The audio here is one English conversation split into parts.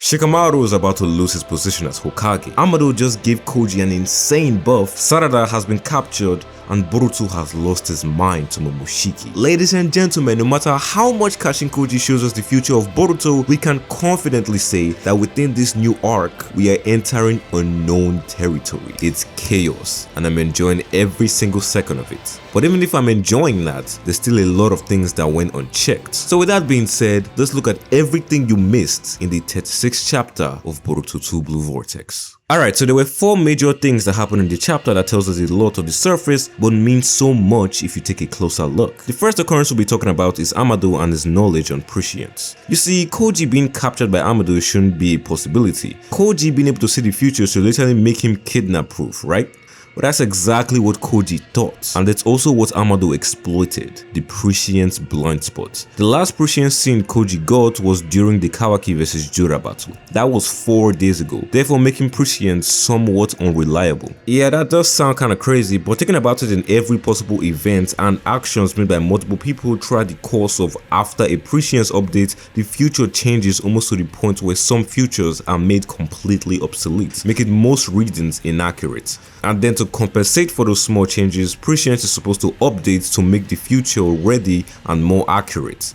Shikamaru is about to lose his position as Hokage. Amado just gave Koji an insane buff, Sarada has been captured, and Boruto has lost his mind to Momoshiki. Ladies and gentlemen, no matter how much Kashin Koji shows us the future of Boruto, we can confidently say that within this new arc, we are entering unknown territory. It's chaos, and I'm enjoying every single second of it. But even if I'm enjoying that, there's still a lot of things that went unchecked. So with that being said, let's look at everything you missed in the 36th chapter of Boruto Two Blue Vortex. Alright, so there were 4 major things that happened in the chapter that tells us a lot of the surface but means so much if you take a closer look. The first occurrence we'll be talking about is Amado and his knowledge on prescience. You see, Koji being captured by Amado shouldn't be a possibility. Koji being able to see the future should literally make him kidnap proof, right? But that's exactly what Koji thought, and that's also what Amado exploited, the prescience blind spot. The last prescience scene Koji got was during the Kawaki vs Jura battle. That was 4 days ago, therefore making prescience somewhat unreliable. Yeah, that does sound kinda crazy, but thinking about it in every possible event and actions made by multiple people throughout the course of after a prescience update, the future changes almost to the point where some futures are made completely obsolete, making most readings inaccurate. And then to compensate for those small changes, prescience is supposed to update to make the future ready and more accurate.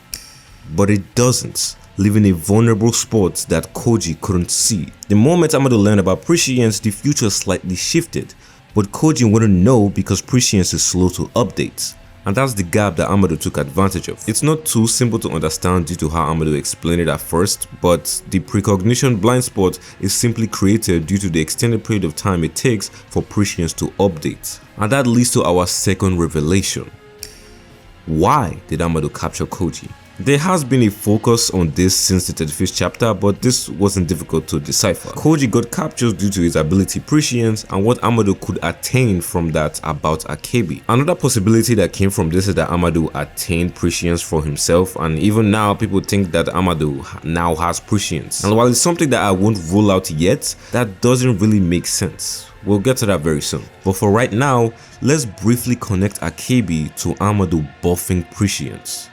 But it doesn't, leaving a vulnerable spot that Koji couldn't see. The moment Amado learned about prescience, the future slightly shifted, but Koji wouldn't know because prescience is slow to update. And that's the gap that Amado took advantage of. It's not too simple to understand due to how Amado explained it at first, but the precognition blind spot is simply created due to the extended period of time it takes for prescience to update. And that leads to our second revelation. Why did Amado capture Koji? There has been a focus on this since the 35th chapter, but this wasn't difficult to decipher. Koji got captured due to his ability prescience and what Amado could attain from that about Akebi. Another possibility that came from this is that Amado attained prescience for himself, and even now people think that Amado now has prescience. And while it's something that I won't rule out yet, that doesn't really make sense. We'll get to that very soon. But for right now, let's briefly connect Akebi to Amado buffing prescience.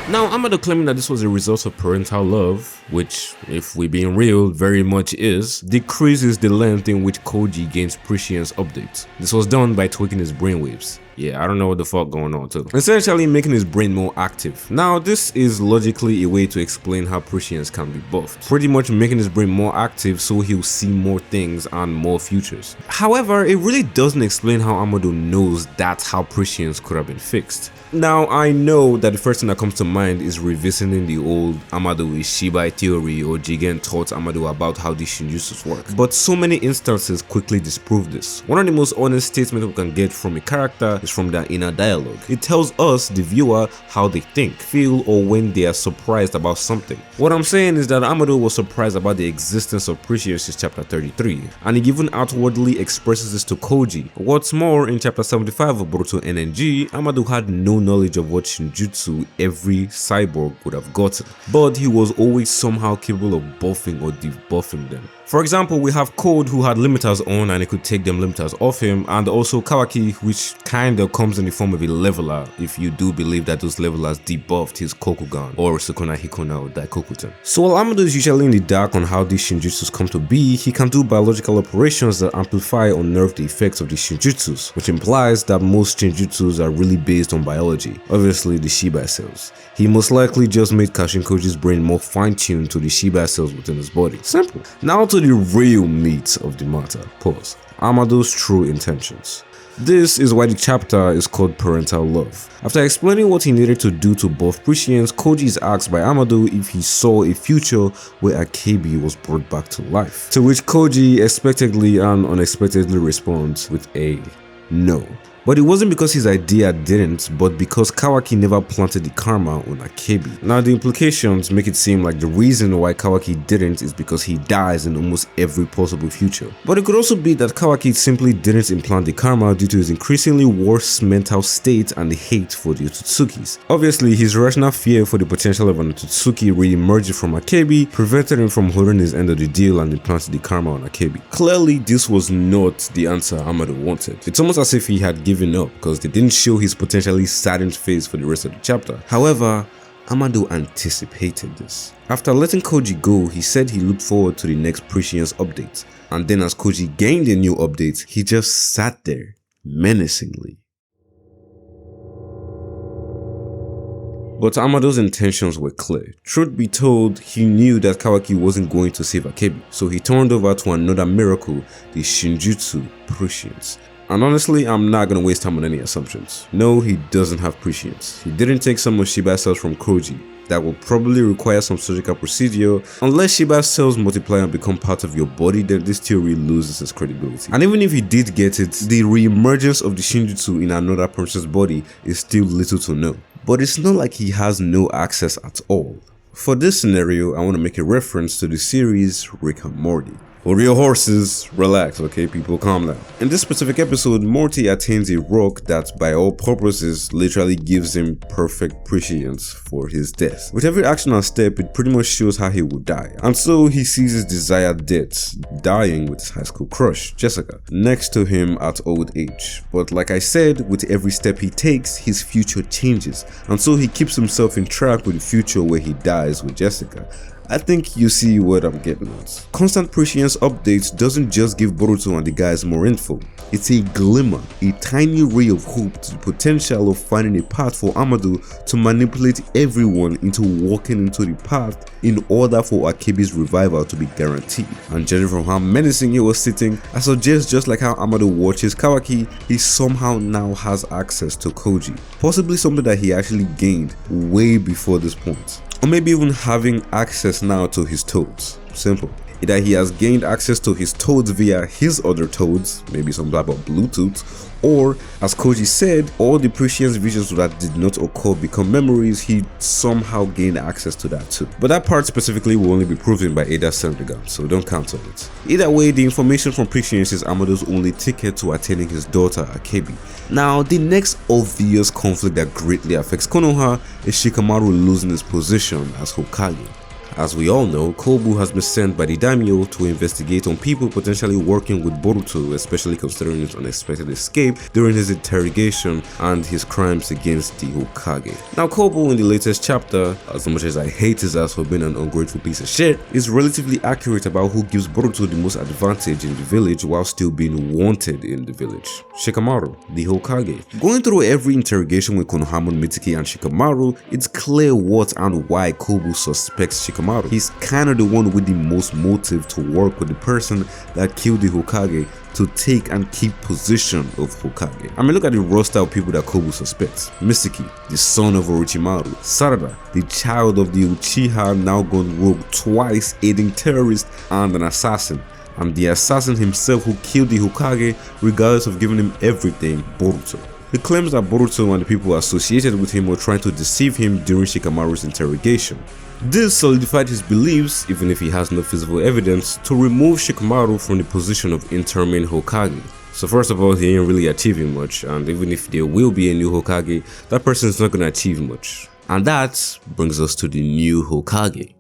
Now, Amado claiming that this was a result of parental love, which, if we're being real, very much is, decreases the length in which Koji gains prescience updates. This was done by tweaking his brainwaves. Yeah, I don't know what the fuck going on too. Essentially making his brain more active. Now, this is logically a way to explain how prescience can be buffed. Pretty much making his brain more active so he'll see more things and more futures. However, it really doesn't explain how Amado knows that's how prescience could have been fixed. Now, I know that the first thing that comes to mind is revisiting the old Amado is Shibai theory, or Jigen taught Amado about how these shinjutsus work. But so many instances quickly disprove this. One of the most honest statements we can get from a character is from their inner dialogue. It tells us, the viewer, how they think, feel, or when they are surprised about something. What I'm saying is that Amado was surprised about the existence of prescience in chapter 33, and he even outwardly expresses this to Koji. What's more, in chapter 75 of Boruto NNG, Amado had no knowledge of what shinjutsu every cyborg would have gotten, but he was always somehow capable of buffing or debuffing them. For example, we have Code, who had limiters on and he could take them limiters off him, and also Kawaki, which kinda comes in the form of a leveler if you do believe that those levelers debuffed his Kokugan or Sukuna Hikuna or Daikokuten. So while Amado is usually in the dark on how these shinjutsus come to be, he can do biological operations that amplify or nerve the effects of these shinjutsus, which implies that most shinjutsus are really based on biology, obviously the Shibai cells. He most likely just made Kashin Koji's brain more fine-tuned to the Shibai cells within his body. Simple. Now to the real meat of the matter. Pause. Amado's true intentions. This is why the chapter is called Parental Love. After explaining what he needed to do to buff prescience, Koji is asked by Amado if he saw a future where Akebi was brought back to life. To which Koji expectedly and unexpectedly responds with a no. But it wasn't because his idea didn't, but because Kawaki never planted the karma on Akebi. Now the implications make it seem like the reason why Kawaki didn't is because he dies in almost every possible future. But it could also be that Kawaki simply didn't implant the karma due to his increasingly worse mental state and hate for the Otsutsukis. Obviously, his rational fear for the potential of an Otsutsuki re-emerging from Akebi prevented him from holding his end of the deal and implanting the karma on Akebi. Clearly, this was not the answer Amado wanted. It's almost as if he had given up because they didn't show his potentially saddened face for the rest of the chapter. However, Amado anticipated this. After letting Koji go, he said he looked forward to the next Prescience update, and then as Koji gained a new update, he just sat there, menacingly. But Amado's intentions were clear. Truth be told, he knew that Kawaki wasn't going to save Akebi, so he turned over to another miracle, the Shinjutsu Prescience. And honestly, I'm not gonna waste time on any assumptions. No, he doesn't have prescience. He didn't take some of Shiba's cells from Koji. That will probably require some surgical procedure. Unless Shiba's cells multiply and become part of your body, then this theory loses its credibility. And even if he did get it, the re-emergence of the Shinjutsu in another person's body is still little to know. But it's not like he has no access at all. For this scenario, I want to make a reference to the series Rick and Morty. Hold your horses, relax, okay people, calm down. In this specific episode, Morty attains a rock that by all purposes literally gives him perfect prescience for his death. With every action and step, it pretty much shows how he would die. And so he sees his desired death, dying with his high school crush, Jessica, next to him at old age. But like I said, with every step he takes, his future changes. And so he keeps himself in track with the future where he dies with Jessica. I think you see what I'm getting at. Constant prescience updates doesn't just give Boruto and the guys more info. It's a glimmer, a tiny ray of hope to the potential of finding a path for Amado to manipulate everyone into walking into the path in order for Akebi's revival to be guaranteed. And judging from how menacing he was sitting, I suggest just like how Amado watches Kawaki, he somehow now has access to Koji. Possibly something that he actually gained way before this point. Or maybe even having access now to his toads. Simple. Either he has gained access to his toads via his other toads, maybe some type of Bluetooth, or as Koji said, all the prescience visions that did not occur become memories, he somehow gained access to that too. But that part specifically will only be proven by Ada's Senrigan, so don't count on it. Either way, the information from prescience is Amado's only ticket to attaining his daughter Akebi. Now, the next obvious conflict that greatly affects Konoha is Shikamaru losing his position as Hokage. As we all know, Kobu has been sent by the daimyo to investigate on people potentially working with Boruto, especially considering his unexpected escape during his interrogation and his crimes against the Hokage. Now, Kobu in the latest chapter, as much as I hate his ass for being an ungrateful piece of shit, is relatively accurate about who gives Boruto the most advantage in the village while still being wanted in the village. Shikamaru, the Hokage. Going through every interrogation with Konohama, Mitsuki and Shikamaru, it's clear what and why Kobu suspects Shikamaru. He's kind of the one with the most motive to work with the person that killed the Hokage to take and keep possession of Hokage. I mean, look at the roster of people that Kobu suspects. Mitsuki, the son of Orochimaru. Sarada, the child of the Uchiha, now gone rogue twice, aiding terrorists and an assassin. And the assassin himself who killed the Hokage regardless of giving him everything, Boruto. He claims that Boruto and the people associated with him were trying to deceive him during Shikamaru's interrogation. This solidified his beliefs, even if he has no physical evidence, to remove Shikamaru from the position of interim Hokage. So first of all, he ain't really achieving much, and even if there will be a new Hokage, that person is not going to achieve much. And that brings us to the new Hokage.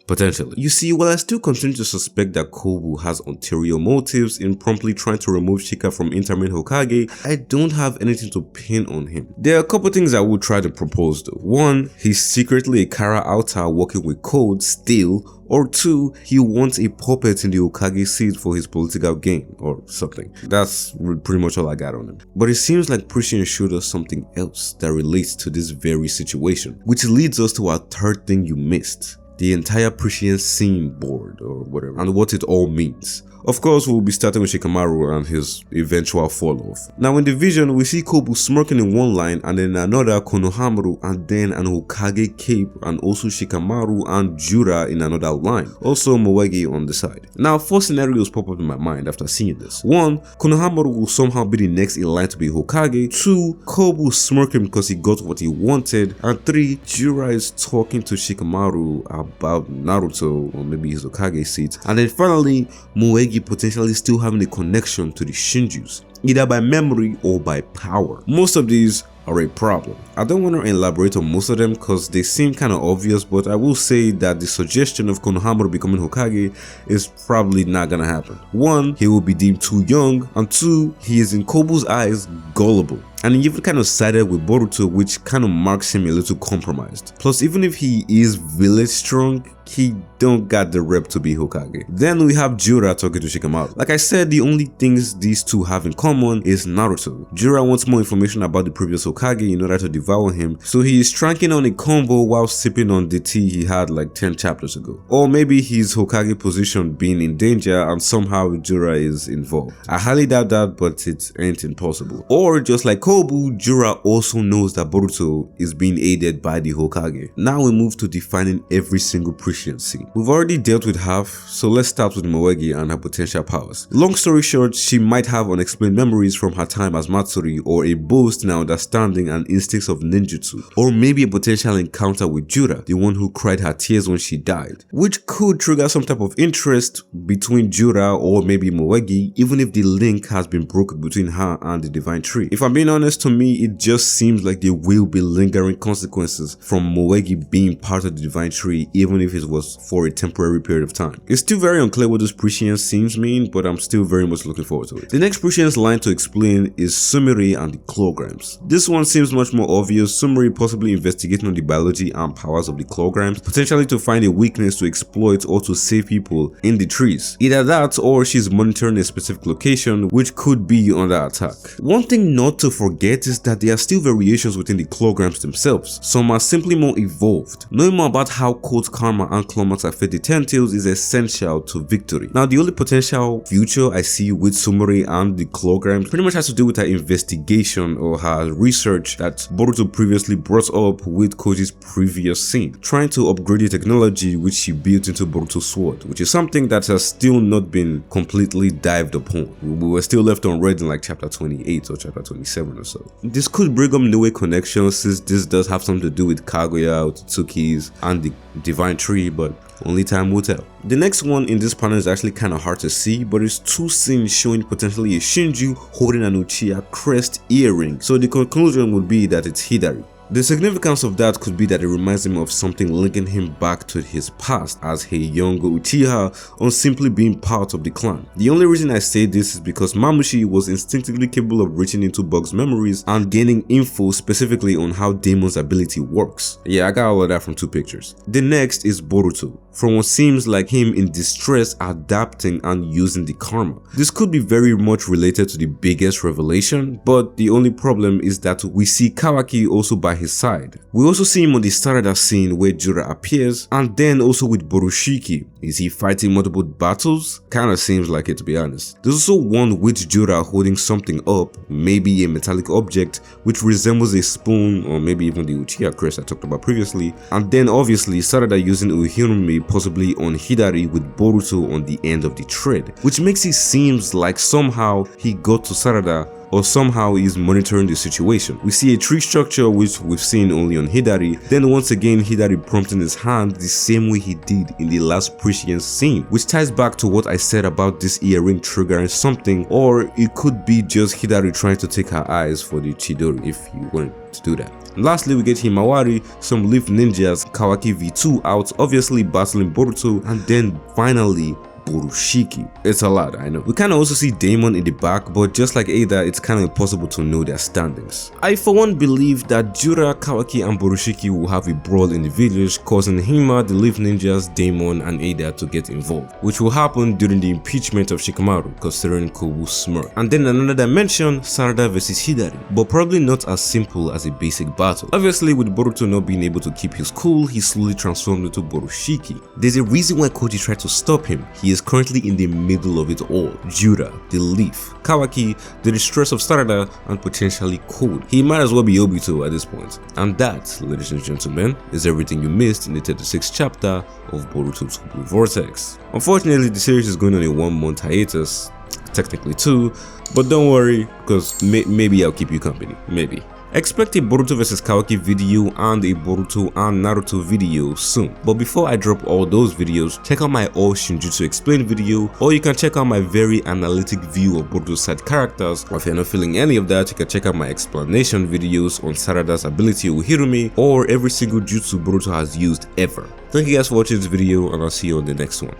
Potentially. You see, while I still continue to suspect that Kobu has ulterior motives in promptly trying to remove Shika from interim Hokage, I don't have anything to pin on him. There are a couple things I would try to propose though. One, he's secretly a Kara Outer working with Code still, or two, he wants a puppet in the Hokage seat for his political gain, or something. That's pretty much all I got on him. But it seems like Prescience showed us something else that relates to this very situation, which leads us to our third thing you missed. The entire Prescience scene board or whatever, and what it all means. Of course, we'll be starting with Shikamaru and his eventual fall-off. Now in the vision, we see Kobu smirking in one line and then another Konohamaru and then an Hokage cape and also Shikamaru and Jura in another line. Also Moegi on the side. Now 4 scenarios pop up in my mind after seeing this. 1. Konohamaru will somehow be the next in line to be Hokage. 2. Kobu smirking because he got what he wanted. And 3. Jura is talking to Shikamaru about Naruto or maybe his Hokage seat. And then finally, Moegi potentially still having a connection to the Shinjus, either by memory or by power. Most of these are a problem. I don't want to elaborate on most of them because they seem kind of obvious, but I will say that the suggestion of Konohamaru becoming Hokage is probably not gonna happen. 1. He will be deemed too young, and 2. He is in Kobu's eyes gullible. and he even kind of sided with Boruto, which kind of marks him a little compromised. Plus, even if he is village strong, he don't got the rep to be Hokage. Then we have Jura talking to Shikamaru. Like I said, the only things these two have in common is Naruto. Jura wants more information about the previous Hokage in order to devour him, so he is striking on a combo while sipping on the tea he had like 10 chapters ago. Or maybe his Hokage position being in danger and somehow Jura is involved. I highly doubt that, but it ain't impossible. Or just like Kobu, Jura also knows that Boruto is being aided by the Hokage. Now we move to defining every single scene. We've already dealt with half, so let's start with Moegi and her potential powers. Long story short, she might have unexplained memories from her time as Matsuri, or a boost in her understanding and instincts of ninjutsu, or maybe a potential encounter with Jura, the one who cried her tears when she died, which could trigger some type of interest between Jura or maybe Moegi, even if the link has been broken between her and the divine tree. If I'm being honest, to me it just seems like there will be lingering consequences from Moegi being part of the divine tree, even if it was for a temporary period of time. It's still very unclear what those prescience scenes mean, but I'm still very much looking forward to it. The next prescience line to explain is Sumire and the chlorograms. This one seems much more obvious. Sumire possibly investigating on the biology and powers of the chlorograms, potentially to find a weakness to exploit or to save people in the trees. Either that or she's monitoring a specific location which could be under attack. One thing not to forget is that there are still variations within the chlorograms themselves. Some are simply more evolved. Knowing more about how cold karma and climax affect the 10 tails is essential to victory. Now, the only potential future I see with Sumire and the chlorograms pretty much has to do with her investigation or her research that Boruto previously brought up with Koji's previous scene, trying to upgrade the technology which she built into Boruto's sword, which is something that has still not been completely dived upon. We were still left unread in like chapter 28 or chapter 27 or so. This could bring up Noe connections, since this does have something to do with Kaguya, Otsutsuki's, and the divine tree, but only time will tell. The next one in this panel is actually kind of hard to see, but it's two scenes showing potentially a Shinju holding an Uchiha crest earring, so the conclusion would be that it's Hidari. The significance of that could be that it reminds him of something linking him back to his past as a young Uchiha on simply being part of the clan. The only reason I say this is because Mamushi was instinctively capable of reaching into Bug's memories and gaining info specifically on how Damon's ability works. Yeah, I got all of that from two pictures. The next is Boruto, from what seems like him in distress adapting and using the karma. This could be very much related to the biggest revelation, but the only problem is that we see Kawaki also by his side. We also see him on the Sarada scene where Jura appears, and then also with Borushiki. Is he fighting multiple battles? Kinda seems like it, to be honest. There's also one with Jura holding something up, maybe a metallic object which resembles a spoon or maybe even the Uchiha crest I talked about previously, and then obviously Sarada using Uhirumi possibly on Hidari with Boruto on the end of the thread, which makes it seems like somehow he got to Sarada or somehow he's monitoring the situation. We see a tree structure which we've seen only on Hidari, then once again Hidari prompting his hand the same way he did in the last prescience scene, which ties back to what I said about this earring triggering something, or it could be just Hidari trying to take her eyes for the Chidori if you want to do that. And lastly, we get Himawari, some leaf ninjas, Kawaki V2 out, obviously battling Boruto, and then finally Borushiki. It's a lot, I know. We kind of also see Damon in the back, but just like Ada, it's kind of impossible to know their standings. I for one believe that Jura, Kawaki and Borushiki will have a brawl in the village, causing Hima, the Leaf Ninjas, Damon and Ada to get involved, which will happen during the impeachment of Shikamaru, considering Kobu's smirk. And then another dimension, Sarada vs Hidari, but probably not as simple as a basic battle. Obviously, with Boruto not being able to keep his cool, he slowly transformed into Borushiki. There's a reason why Koji tried to stop him. He is currently in the middle of it all. Jura, the Leaf, Kawaki, the distress of Sarada, and potentially Code. He might as well be Obito at this point. And that, ladies and gentlemen, is everything you missed in the 36th chapter of Boruto Two Blue Vortex. Unfortunately, the series is going on a 1-month hiatus, technically 2, but don't worry, because maybe I'll keep you company, maybe. Expect a Boruto vs Kawaki video and a Boruto and Naruto video soon. But before I drop all those videos, check out my All Shinjutsu Explained video, or you can check out my very analytic view of Boruto's side characters. Or if you're not feeling any of that, you can check out my explanation videos on Sarada's ability Uhirumi, or every single jutsu Boruto has used ever. Thank you guys for watching this video, and I'll see you on the next one.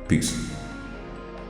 Peace.